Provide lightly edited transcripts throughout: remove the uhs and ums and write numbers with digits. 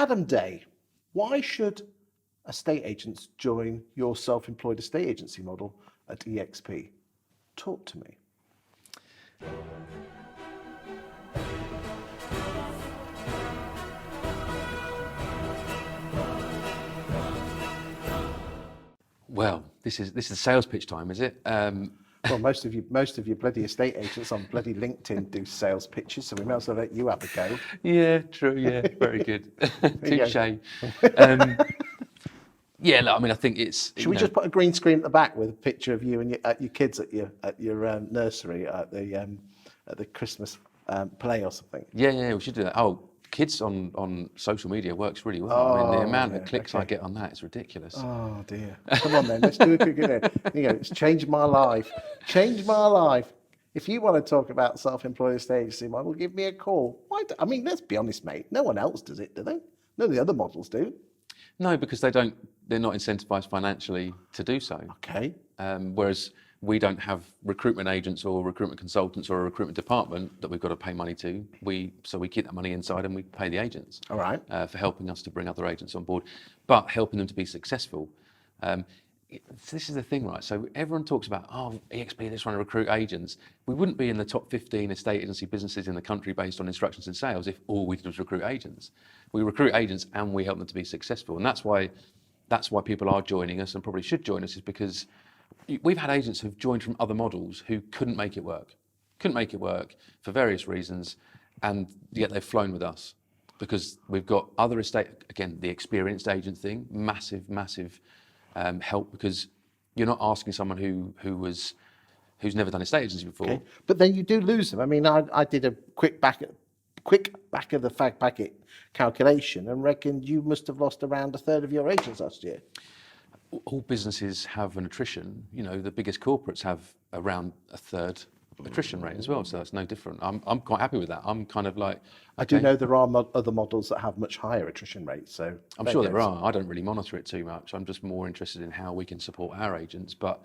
Adam Day, why should estate agents join your self-employed estate agency model at EXP? Talk to me. Well, this is sales pitch time, is it? Well, most of you bloody estate agents on bloody LinkedIn do sales pitches, so we might as well let you have a go. Yeah, true. Yeah, very good. Touche. Yeah, look, I mean, I think it's. Should we just put a green screen at the back with a picture of you and your kids at your nursery at the Christmas play or something? Yeah, we should do that. Oh, kids on social media works really well. I mean, the amount of clicks I get on that is ridiculous. Oh dear! Come on then, let's do a quick. It's changed my life. Changed my life. If you want to talk about self-employed estate agency model, give me a call. I mean, let's be honest, mate. No one else does it, do they? None of the other models do. No, because they're not incentivized financially to do so. Okay. Whereas we don't have recruitment agents or recruitment consultants or a recruitment department that we've got to pay money to. So we keep that money inside and we pay the agents. All right. For helping us to bring other agents on board, but helping them to be successful. This is the thing, right? So everyone talks about, EXP, they're trying to recruit agents. We wouldn't be in the top 15 estate agency businesses in the country based on instructions and sales if all we did was recruit agents. We recruit agents and we help them to be successful. And that's why people are joining us and probably should join us, is because we've had agents who've joined from other models who couldn't make it work for various reasons, and yet they've flown with us because we've got other the experienced agent thing, massive help, because you're not asking someone who's never done estate agency before. Okay. But then you do lose them. I mean, I did a quick back of the fag packet calculation and reckoned you must have lost around a third of your agents last year. All businesses have an attrition. The biggest corporates have around a third attrition rate as well, so that's no different. I'm quite happy with that. I'm kind of like, I do know there are other models that have much higher attrition rates, so I'm sure there are. I don't really monitor it too much. I'm just more interested in how we can support our agents, but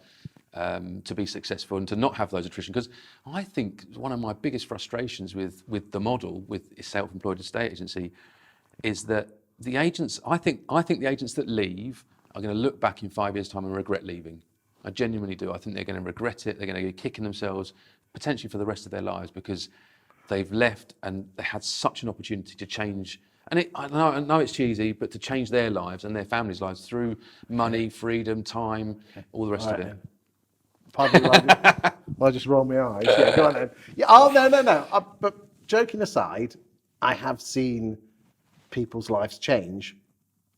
to be successful and to not have those attrition. Because I think one of my biggest frustrations with the model, with self-employed estate agency, is that the agents, I think the agents that leave are going to look back in 5 years' time and regret leaving. I genuinely do. I think they're going to regret it. They're going to be kicking themselves potentially for the rest of their lives because they've left and they had such an opportunity to change. And I know it's cheesy, but to change their lives and their families' lives through money, freedom, time, all the rest of it. Pardon me, I just roll my eyes. Yeah, go on then. Yeah, no. But joking aside, I have seen people's lives change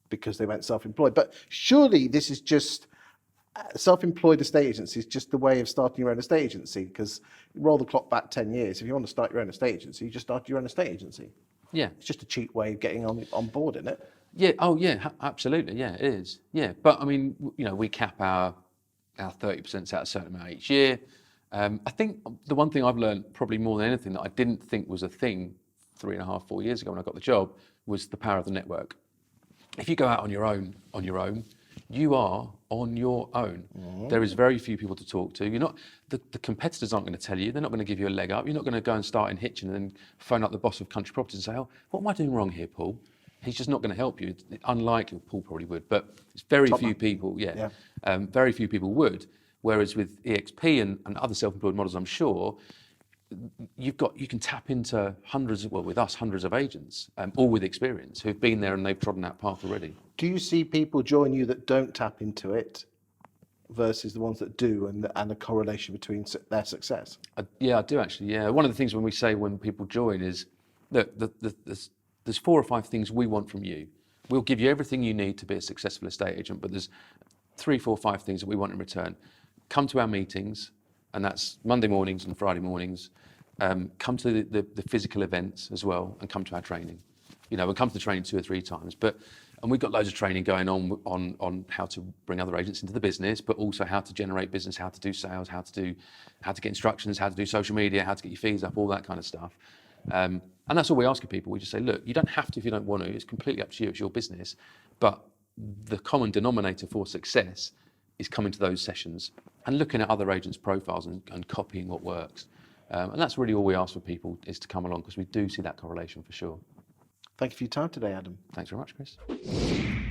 because they went self-employed. But surely this is just self-employed estate agency is just the way of starting your own estate agency, because roll the clock back 10 years. If you want to start your own estate agency, you just start your own estate agency. Yeah. It's just a cheap way of getting on board, isn't it? Yeah. Oh, yeah, absolutely. Yeah, it is. Yeah. But I mean, we cap our 30% out a certain amount each year. I think the one thing I've learned probably more than anything that I didn't think was a thing 3.5, 4 years ago when I got the job was the power of the network. If you go out on your own, you are on your own. Mm-hmm. There is very few people to talk to. You're not the competitors aren't going to tell you. They're not going to give you a leg up. You're not going to go and start in Hitchin and then phone up the boss of Country Properties and say, what am I doing wrong here, Paul? He's just not going to help you. Unlike Paul probably would, but it's very few people. Yeah. Very few people would. Whereas with EXP and other self-employed models, I'm sure you can tap into hundreds of agents, all with experience, who've been there and they've trodden that path already. Do you see people join you that don't tap into it versus the ones that do, and the correlation between their success? I do actually. Yeah, one of the things when we say when people join is that there's 4 or 5 things we want from you. We'll give you everything you need to be a successful estate agent, but there's 3, 4, 5 things that we want in return. Come to our meetings, and that's Monday mornings and Friday mornings. Come to the physical events as well, and come to our training. We'll come to the training 2 or 3 times, and we've got loads of training going on how to bring other agents into the business, but also how to generate business, how to do sales, how to get instructions, how to do social media, how to get your fees up, all that kind of stuff. And that's all we ask of people. We just say, look, you don't have to if you don't want to. It's completely up to you. It's your business. But the common denominator for success is coming to those sessions and looking at other agents' profiles and copying what works. And that's really all we ask for people, is to come along, because we do see that correlation for sure. Thank you for your time today, Adam. Thanks very much, Chris.